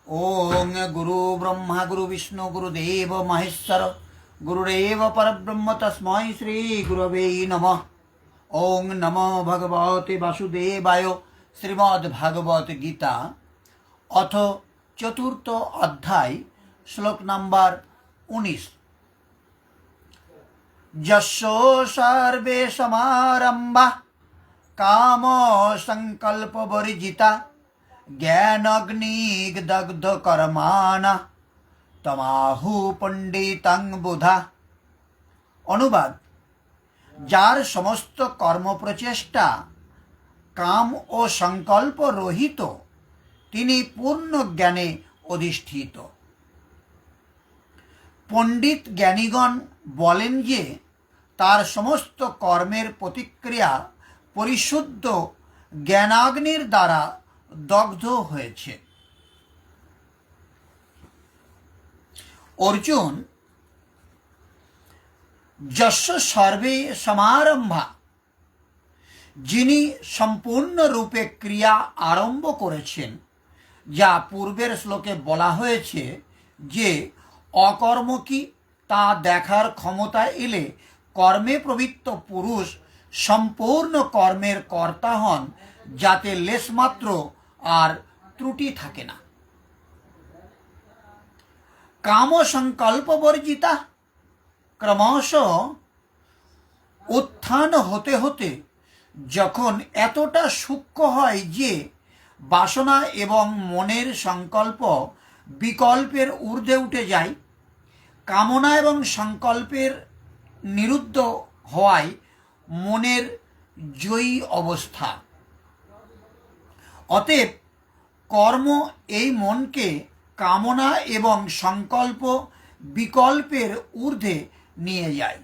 ओं गुरु ब्रह्मा गुरु विष्णु गुरुदेव महेश्वर गुरुरेव परब्रह्म तस्मै श्री गुरवे नमः। ओं नमो भगवते वासुदेवाय। श्रीमद्भागवत गीता अथ चतुर्थ अध्याय श्लोक नंबर 19। यस्यो सर्वे समारंभा काम संकल्प वर्जिता ज्ञानाग्निदग्ध कर्माणा तमाहु पंडितां बुधा। অনুবাদ, যার সমস্ত কর্ম প্রচেষ্টা কাম ও সংকল্প রহিত তিনি পূর্ণ জ্ঞানে অধিষ্ঠিত। পণ্ডিত জ্ঞানীগণ বলেন যে তার সমস্ত কর্মের প্রতিক্রিয়া পরিশুদ্ধ জ্ঞানাগ্নির দ্বারা দগ্ধ হয়েছে। অর্জুন, যস্য সর্বে সমারম্ভা, যিনি সম্পূর্ণরূপে ক্রিয়া আরম্ভ করেছেন, যা পূর্বের শ্লোকে বলা হয়েছে যে অকর্ম কি তা দেখার ক্ষমতা এলে কর্মে প্রবৃত্ত পুরুষ সম্পূর্ণ কর্মের কর্তা হন, যাতে লেশমাত্র আর ত্রুটি থাকে না। কাম সংকল্প বর্জিতা, ক্রমশ উত্থান হতে হতে যখন এতটা সূক্ষ্ম হয় যে বাসনা এবং মনের সংকল্প বিকল্পের ঊর্ধ্বে উঠে যায়, কামনা এবং সংকল্পের নিরুদ্ধ হওয়ায় মনের জয়ী অবস্থা। অতএব কর্ম এই মনকে কামনা এবং সংকল্প বিকল্পের ঊর্ধ্বে নিয়ে যায়।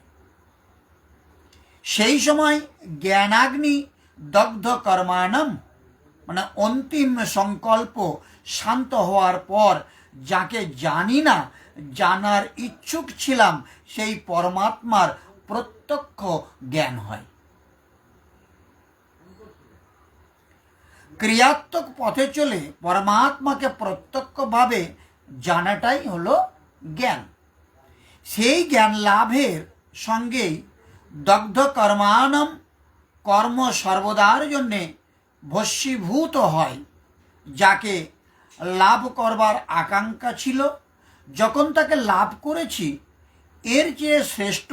সেই সময় জ্ঞানাগ্নি দগ্ধ কর্মাণম, মানে অন্তিম সংকল্প শান্ত হওয়ার পর যাকে জানি না জানার ইচ্ছুক ছিলাম সেই পরমাত্মার প্রত্যক্ষ জ্ঞান হয়। ক্রিয়াত্মক পথে চলে পরমাত্মাকে প্রত্যক্ষভাবে জানাটাই হলো জ্ঞান। সেই জ্ঞান লাভের সঙ্গেই দগ্ধ কর্মাণম, কর্ম সর্বদার জন্যে ভস্মীভূত হয়। যাকে লাভ করবার আকাঙ্ক্ষা ছিল, যখন তাকে লাভ করেছি, এর চেয়ে শ্রেষ্ঠ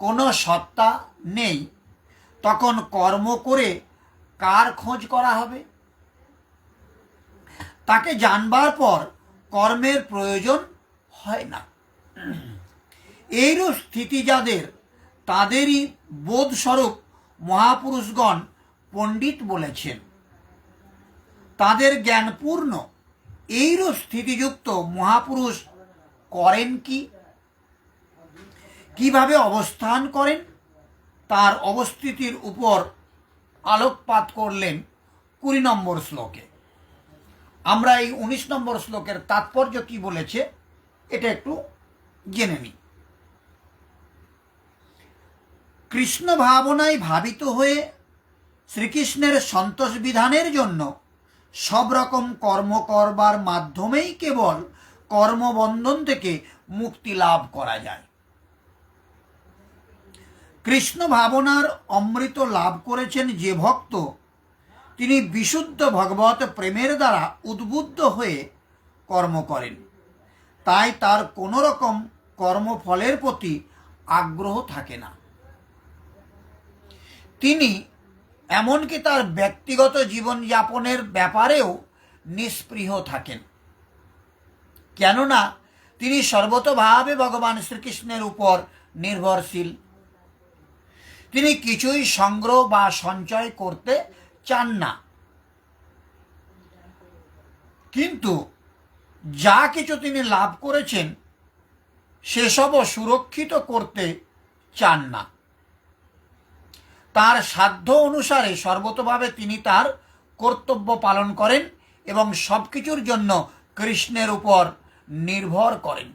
কোনো সত্তা নেই, তখন কর্ম করে কার খোঁজ করা হবে? তাকে জানবার পর কর্মের প্রয়োজন হয় না। এইরূপ স্থিতি যাদের, তাদেরই বোধস্বরূপ মহাপুরুষগণ পণ্ডিত বলেছেন। তাদের জ্ঞানপূর্ণ এইরূপ স্থিতিযুক্ত মহাপুরুষ করেন কি, কিভাবে অবস্থান করেন, তার অবস্থিতির উপর আলোকপাত করলেন 20 নম্বর শ্লোকে। আমরা এই 19 নম্বর শ্লোকের তাৎপর্য কি বলেছে এটা একটু জেনে নিই। কৃষ্ণ ভাবনায় ভাবিত হয়ে শ্রীকৃষ্ণের সন্তোষ বিধানের জন্য সব রকম কর্ম করবার মাধ্যমেই কেবল কর্মবন্ধন থেকে মুক্তি লাভ করা যায়। কৃষ্ণ ভাবনার অমৃত লাভ করেছেন যে ভক্ত, তিনি বিশুদ্ধ ভগবত প্রেমের দ্বারা উদ্বুদ্ধ হয়ে কর্ম করেন। তাই তার কোনো রকম কর্মফলের প্রতি আগ্রহ থাকে না। তিনি এমনকি তার ব্যক্তিগত জীবনযাপনের ব্যাপারেও নিস্পৃহ থাকেন, কেননা তিনি সর্বতোভাবে ভগবান শ্রীকৃষ্ণের উপর নির্ভরশীল। তিনি কিছুই সংগ্রহ বা সঞ্চয় করতে চান না, কিন্তু যা কিছু তিনি লাভ করেছেন সেসবও সুরক্ষিত করতে চান না। তার সাধ্য অনুসারে সর্বতোভাবে তিনি তার কর্তব্য পালন করেন এবং সব কিছুর জন্য কৃষ্ণের উপর নির্ভর করেন।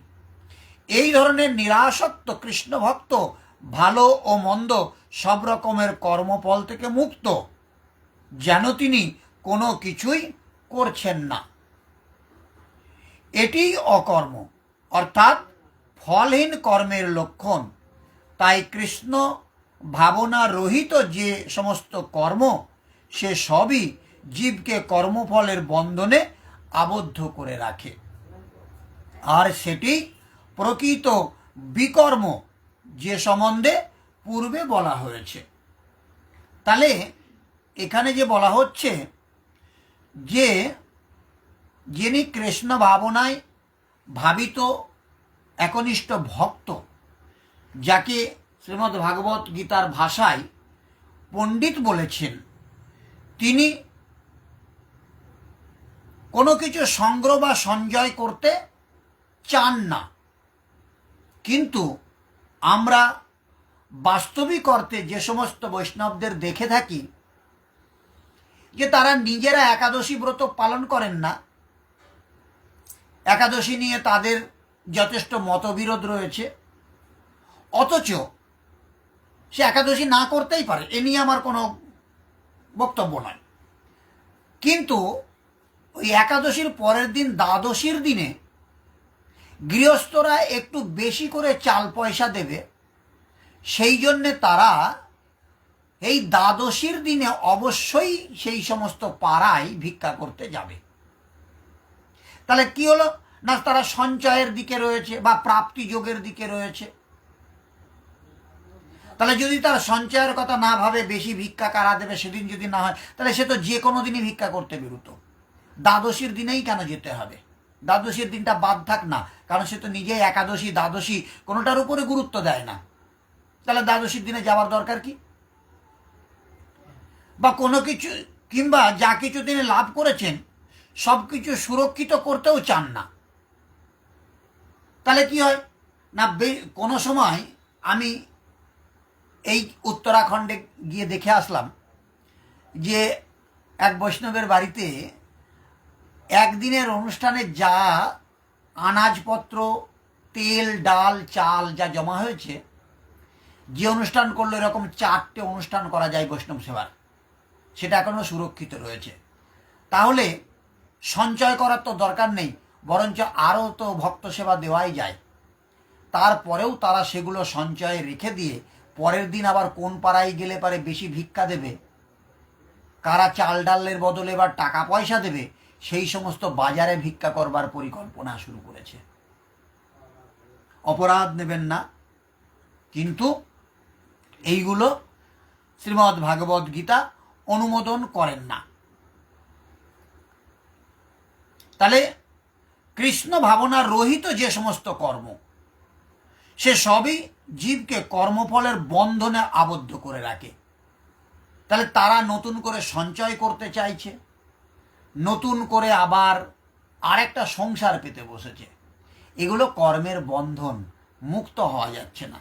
এই ধরনের নিরাসক্ত কৃষ্ণ ভক্ত ভালো ও মন্দ সব রকমের কর্মফল থেকে মুক্ত, যেন তিনি কোনো কিছুই করছেন না। এটি অকর্ম অর্থাৎ ফলহীন কর্মের লক্ষণ। তাই কৃষ্ণ ভাবনা রহিত যে সমস্ত কর্ম, সে সবই জীবকে কর্মফলের বন্ধনে আবদ্ধ করে রাখে, আর সেটি প্রকৃত বিকর্ম, যে সম্বন্ধে পূর্বে বলা হয়েছে। তাহলে এখানে যে বলা হচ্ছে যে যিনি কৃষ্ণ ভাবনায় ভাবিত একনিষ্ঠ ভক্ত, যাকে শ্রীমদ্ ভাগবত গীতার ভাষায় পণ্ডিত বলেছেন, তিনি কোনো কিছু সংগ্রহ বা সঞ্চয় করতে চান না। কিন্তু আমরা বাস্তবিক অর্থে যে সমস্ত বৈষ্ণবদের দেখে থাকি যে তারা নিজেরা একাদশী ব্রত পালন করেন না, একাদশী নিয়ে তাদের যথেষ্ট মতবিরোধ রয়েছে, অথচ সে একাদশী না করতেই পারে, এ নিয়ে আমার কোনো বক্তব্য নয়। কিন্তু ওই একাদশীর পরের দিন দ্বাদশীর দিনে গৃহস্থরা একটু বেশি করে চাল পয়সা দেবে, সেই জন্যে তারা এই দ্বাদশীর দিনে অবশ্যই সেই সমস্ত পাড়ায় ভিক্ষা করতে যাবে। তাহলে কি হলো না, তারা সঞ্চয়ের দিকে রয়েছে বা প্রাপ্তি যোগের দিকে রয়েছে। তাহলে যদি তার সঞ্চয়ের কথা না ভাবে বেশি ভিক্ষা কারা দেবে সেদিন যদি না হয়, তাহলে সে তো যে কোনো দিনই ভিক্ষা করতে বেরোতো। দ্বাদশীর দিনেই কেন যেতে হবে? দ্বাদশীর দিনটা বাদ থাক না, কারণ সে তো নিজেই একাদশী দ্বাদশী কোনোটার উপরে গুরুত্ব দেয় না। তাহলে দ্বাদশীর দিনে যাওয়ার দরকার কি? বা কোনো কিছু কিংবা যা কিছু তিনি লাভ করেছেন সব কিছু সুরক্ষিত করতেও চান না। তাহলে কি হয় না, কোনো সময় আমি এই উত্তরাখণ্ডে গিয়ে দেখে আসলাম যে এক বৈষ্ণবের বাড়িতে একদিনের অনুষ্ঠানে যা আনাজপত্র, তেল, ডাল, চাল যা জমা হয়েছে, যে অনুষ্ঠান করলে এরকম 4টে অনুষ্ঠান করা যায় বৈষ্ণব সেবার, সেটা এখনও সুরক্ষিত রয়েছে। তাহলে সঞ্চয় করার তো দরকার নেই, বরঞ্চ আরও তো ভক্ত সেবা দেওয়াই যায়। তারপরেও তারা সেগুলো সঞ্চয়ে রেখে দিয়ে পরের দিন আবার কোন পাড়ায় গেলে পারে বেশি ভিক্ষা দেবে, কারা চাল ডালের বদলে এবার টাকা পয়সা দেবে, সেই সমস্ত বাজারে ভিক্ষা করবার পরিকল্পনা শুরু করেছে। অপরাধ নেবেন না, কিন্তু এইগুলো শ্রীমদ্ ভাগবত গীতা অনুমোদন করেন না। তাহলে কৃষ্ণ ভাবনা রহিত যে সমস্ত কর্ম, সে সবই জীবকে কর্মফলের বন্ধনে আবদ্ধ করে রাখে। তাহলে তারা নতুন করে সঞ্চয় করতে চাইছে, নতুন করে আবার আরেকটা সংসার পেতে বসেছে। এগুলো কর্মের বন্ধন, মুক্ত হওয়া যাচ্ছে না।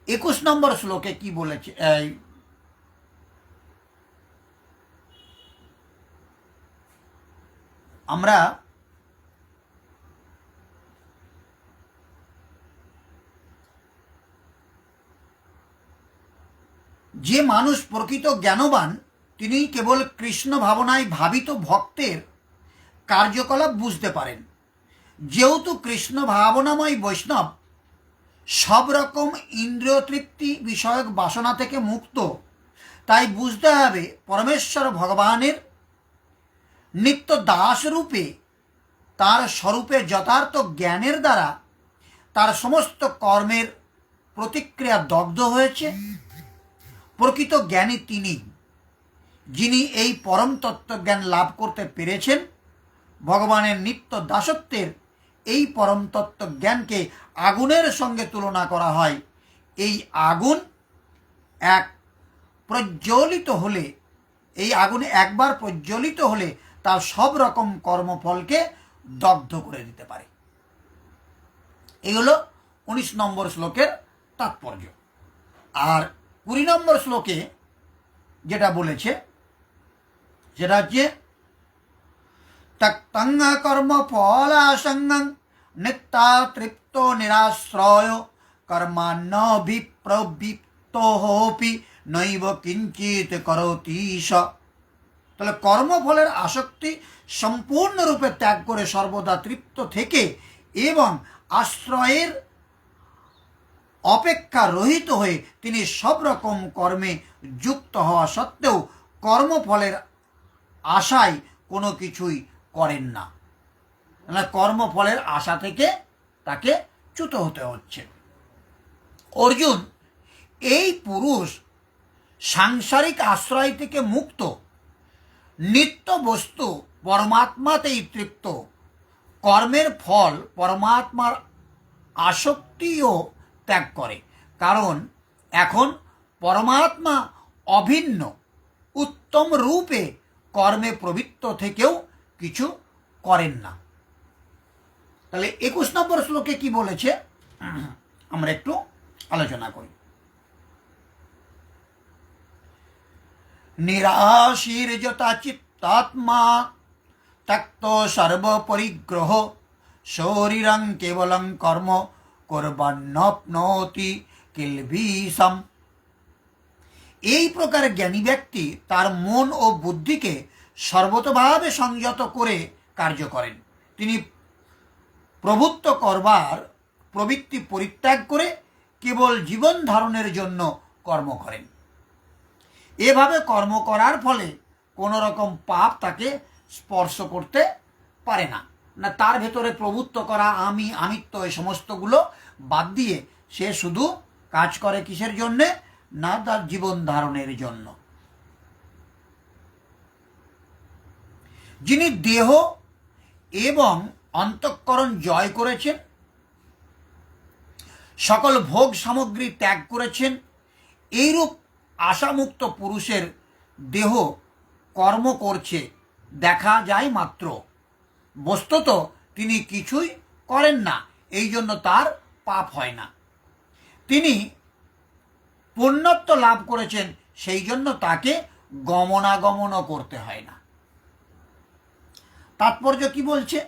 21 নম্বর শ্লোকে কি বলেছে, আমরা যে মানুষ প্রকৃত জ্ঞানবান, তিনি কেবল কৃষ্ণ ভাবনায় ভাবিত ভক্তের কার্যকলাপ বুঝতে পারেন। যেহেতু কৃষ্ণ ভাবনাময় বৈষ্ণব সব রকম ইন্দ্রিয় তৃপ্তি বিষয়ক বাসনা থেকে মুক্ত, তাই বুঝতে হবে পরমেশ্বর ভগবানের নিত্য দাস রূপে তার স্বরূপে যথার্থ জ্ঞানের দ্বারা তার সমস্ত কর্মের প্রতিক্রিয়া দগ্ধ হয়েছে। প্রকৃত জ্ঞানী তিনি, যিনি এই পরম তত্ত্বজ্ঞান লাভ করতে পেরেছেন। ভগবানের নিত্য দাসত্বের এই পরম তত্ত্বজ্ঞানকে আগুনের সঙ্গে তুলনা করা হয়। এই আগুন একবার প্রজ্বলিত হলে তার সব রকম কর্মফলকে দগ্ধ করে দিতে পারে। এই হলো 19 নম্বর শ্লোকের তাৎপর্য। আর 20 নম্বর শ্লোকে যেটা বলেছে সেটা হচ্ছে তক্তং কর্ম ফলাসঙ্গং নিত্যা তৃপ্ত নিরাশ্রয় কর্মান্নভিপ্রবৃত্তোপি নৈব কিঞ্চিত করোতি স। তাহলে কর্মফলের আসক্তি সম্পূর্ণরূপে ত্যাগ করে সর্বদা তৃপ্ত থেকে এবং আশ্রয়ের অপেক্ষা রহিত হয়ে তিনি সব রকম কর্মে যুক্ত হওয়া সত্ত্বেও কর্মফলের আশায় কোনো কিছুই করেন না। কর্মফলের আশা থেকে তাকে চ্যুত হতে হচ্ছে। অর্জুন, এই পুরুষ সাংসারিক আশ্রয় থেকে মুক্ত, নিত্য বস্তু পরমাত্মাতেই তৃপ্ত, কর্মের ফল পরমাত্মার আসক্তিও ত্যাগ করে, কারণ এখন পরমাত্মা অভিন্ন উত্তম রূপে কর্মে প্রবৃত্ত থেকেও কিছু করেন না। তাহলে 21 নম্বর শ্লোকে কি বলেছে আমরা একটু আলোচনা করি। নিরাশীর্যতা চিত্তাত্মা ত্যক্ত সর্বপরিগ্রহ শরীরং কেবলং কর্ম কুর্বন্নপ্নোতি কিলবিষম। এই প্রকার জ্ঞানী ব্যক্তি তার মন ও বুদ্ধিকে সর্বতভাবে সংযত করে কার্য করেন। তিনি প্রভুত্ব করবার প্রবৃত্তি পরিত্যাগ করে কেবল জীবন ধারণের জন্য কর্ম করেন। এভাবে কর্ম করার ফলে কোনো রকম পাপ তাকে স্পর্শ করতে পারে না। তার ভেতরে প্রভুত্ব করা, আমিত্ব, এই সমস্তগুলো বাদ দিয়ে সে শুধু কাজ করে কিসের জন্যে? না, তার জীবন ধারণের জন্য। যিনি দেহ এবং অন্তঃকরণ জয় করেছেন, সকল ভোগ সামগ্রী ত্যাগ করেছেন, এইরূপ আশামুক্ত পুরুষের দেহ কর্ম করছে দেখা যায় মাত্র, বস্তুত তিনি কিছুই করেন না, এই জন্য তার পাপ হয় না। তিনি পুণ্যত্ব লাভ করেছেন, সেই জন্য তাকে গমনাগমনও করতে হয় না। তাৎপর্য কি বলছে?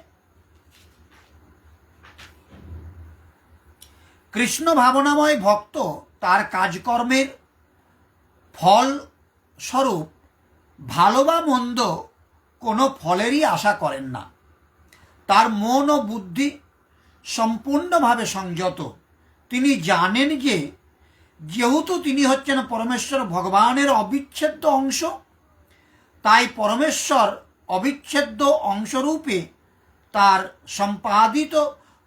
কৃষ্ণ ভাবনাময় ভক্ত তার কাজকর্মের ফল স্বরূপ ভালো বা মন্দ কোনো ফলেরই আশা করেন না। তার মন ও বুদ্ধি সম্পূর্ণভাবে সংযত। তিনি জানেন যে যেহেতু তিনি হচ্ছেন পরমেশ্বর ভগবানের অবিচ্ছেদ্য অংশ, তাই পরমেশ্বর অবিচ্ছেদ্য অংশরূপে তার সম্পাদিত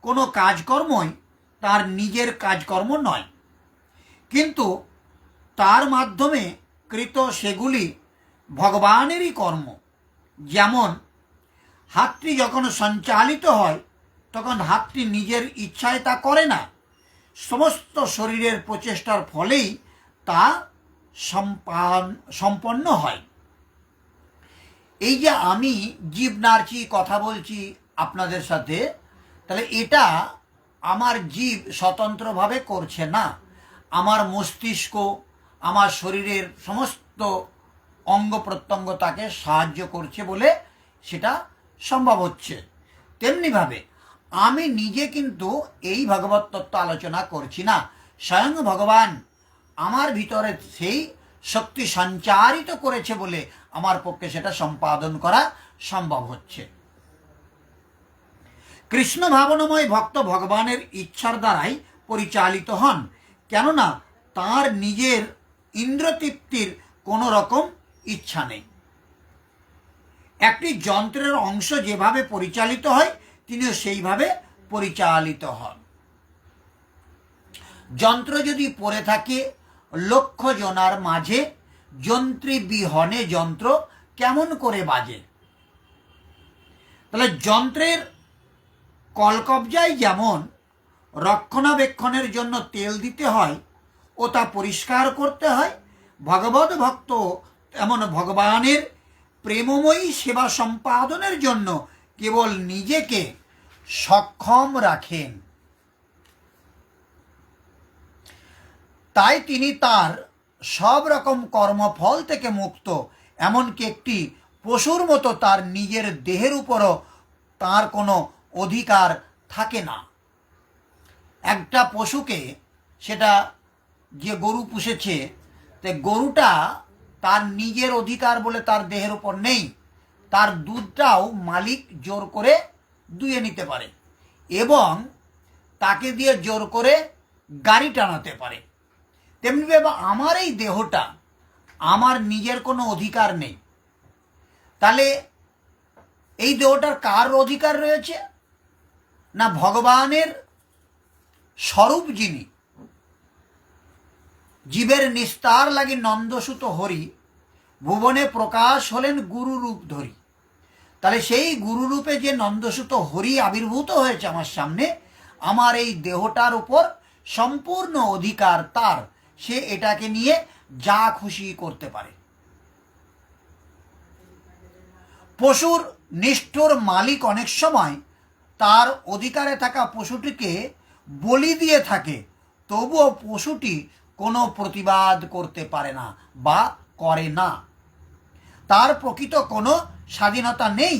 কোনো কাজকর্মই তার নিজের কাজকর্ম নয়, কিন্তু তার মাধ্যমে কৃত সেগুলি ভগবানেরই কর্ম। যেমন হাতটি যখন সঞ্চালিত হয় তখন হাতটি নিজের ইচ্ছায় তা করে না, সমস্ত শরীরের প্রচেষ্টার ফলেই তা সম্পন্ন হয়। এই যে আমি জিভ নাড়ছি, কথা বলছি আপনাদের সাথে, তাহলে এটা আমার জিভ স্বতন্ত্রভাবে করছে না, আমার মস্তিষ্ক, আমার শরীরের সমস্ত অঙ্গ প্রত্যঙ্গ তাকে সাহায্য করছে বলে সেটা সম্ভব হচ্ছে। তেমনিভাবে আমি নিজে কিন্তু এই ভগবত তত্ত্ব আলোচনা করছি না, স্বয়ং ভগবান আমার ভিতরে সেই শক্তি সঞ্চারিত করেছে বলে আমার পক্ষে সেটা সম্পাদন করা সম্ভব হচ্ছে। কৃষ্ণ ভাবনাময় ভক্ত ভগবানের ইচ্ছার দ্বারাই পরিচালিত হন, কেননা তার নিজের ইন্দ্রতৃপ্তির কোনো রকম ইচ্ছা নেই। একটি যন্ত্রের অংশ যেভাবে পরিচালিত হয় তিনিও সেইভাবে পরিচালিত হন। যন্ত্র যদি পড়ে থাকে লক্ষ জনার মাঝে, যন্ত্রী বিহনে যন্ত্র কেমন করে বাজে। তাহলে যন্ত্রের কলকবজায় যেমন রক্ষণাবেক্ষণের জন্য তেল দিতে হয় ও তা পরিষ্কার করতে হয়, ভগবত ভক্ত এমন ভগবানের প্রেমময়ী সেবা সম্পাদনের জন্য কেবল নিজেকে সক্ষম রাখেন। তাই তিনি তার সব রকম কর্মফল থেকে মুক্ত, এমনকি একটি পশুর মতো তার নিজের দেহের উপরও তার কোনো অধিকার থাকে না। একটা পশুকে, সেটা যে গরু পুষেছে, তে গরুটা তার নিজের অধিকার বলে তার দেহের উপর নেই। তার দুধটাও মালিক জোর করে দুয়ে নিতে পারে এবং তাকে দিয়ে জোর করে গাড়ি টানাতে পারে। তেমনিভাবে আমার এই দেহটা, আমার নিজের কোনো অধিকার নেই। তাহলে এই দেহটার কার অধিকার রয়েছে? না ভগবানের স্বরূপ যিনি, জীবের নিস্তার লাগি নন্দসুত হরি, ভুবনে প্রকাশ হলেন গুরুরূপ ধরি। তাহলে সেই গুরুরূপে যে নন্দসুত হরি আবির্ভূত হয়েছে আমার সামনে, আমার এই দেহটার উপর সম্পূর্ণ অধিকার তার। সে এটাকে নিয়ে যা খুশি করতে পারে। পশুর নিষ্ঠুর মালিক অনেক সময় তার অধিকারে থাকা পশুটিকে বলি দিয়ে থাকে, তবুও পশুটি কোনো প্রতিবাদ করতে পারে না বা করে না। তার প্রকৃত কোনো স্বাধীনতা নেই।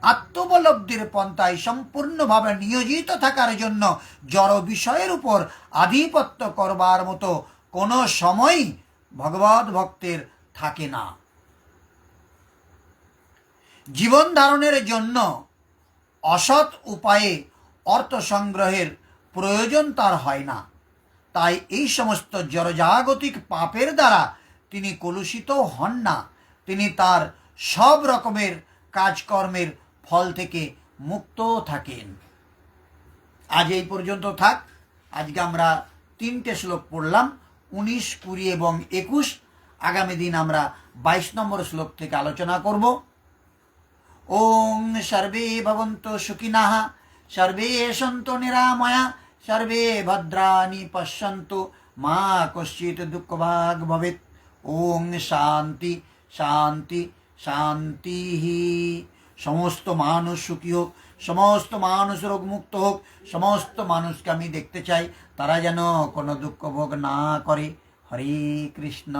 আত্মোপলব্ধির পন্থায় সম্পূর্ণভাবে নিয়োজিত থাকার জন্য জড় বিষয়ের উপর আধিপত্য করবার মতো কোনো সময়ই ভগবত ভক্তের থাকে না। জীবন ধারণের জন্য অসৎ উপায়ে অর্থ সংগ্রহের প্রয়োজন তার হয় না। তাই এই সমস্ত জড়জাগতিক পাপের দ্বারা তিনি কলুষিত হন না। তিনি তার সব রকমের কাজকর্মের ফল থেকে মুক্ত থাকেন। আজ এই পর্যন্ত থাক। আজকে আমরা 3টে শ্লোক পড়লাম, 19, 20 এবং 21। আগামী দিন আমরা 22 নম্বর শ্লোক থেকে আলোচনা করব। ওং সর্বে ভবন্তু সুখিনঃ, সর্বে সন্তু নিরাময়া, সর্বে ভদ্রাণি পশ্যন্তু, মা কশ্চিৎ দুঃখভাগ্ ভবেৎ। ওং শান্তি শান্তি শান্তি। সমস্ত মানুষ সুখী হোক, সমস্ত মানুষ রোগমুক্ত হোক। সমস্ত মানুষকে আমি দেখতে চাই তারা যেন কোনো দুঃখ ভোগ না করে। হরে কৃষ্ণ।